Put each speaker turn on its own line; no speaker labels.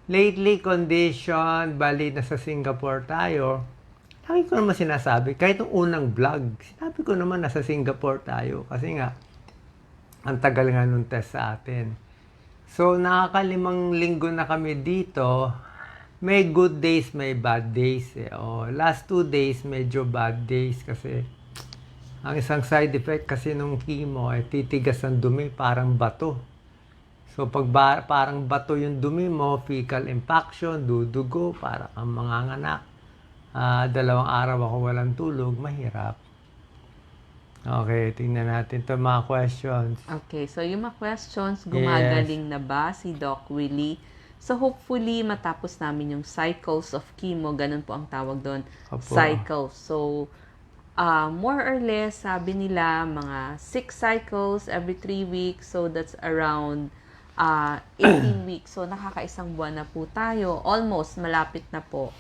lately condition, bali nasa Singapore tayo. Lagi ko naman sinasabi, kahit yung unang vlog, sinabi ko naman nasa Singapore tayo. Kasi nga, ang tagal nga nung test sa atin. So, nakakalimang linggo na kami dito. May good days, may bad days. Last 2 days, medyo bad days kasi ang isang side effect kasi nung chemo ay titigas ang dumi parang bato. So pag parang bato yung dumi mo, fecal impaction, dudugo, para kang manganganak. 2 araw ako walang tulog, mahirap. Okay, tingnan natin itong mga questions.
Okay, so yung mga questions,
Yes.
gumagaling na ba si Doc Willie? So hopefully matapos namin yung cycles of chemo, ganun po ang tawag doon,
Opo.
cycles. So more or less, sabi nila, mga 6 cycles every 3 weeks. So that's around 18 weeks. So nakakaisang buwan na po tayo. Almost, malapit na po.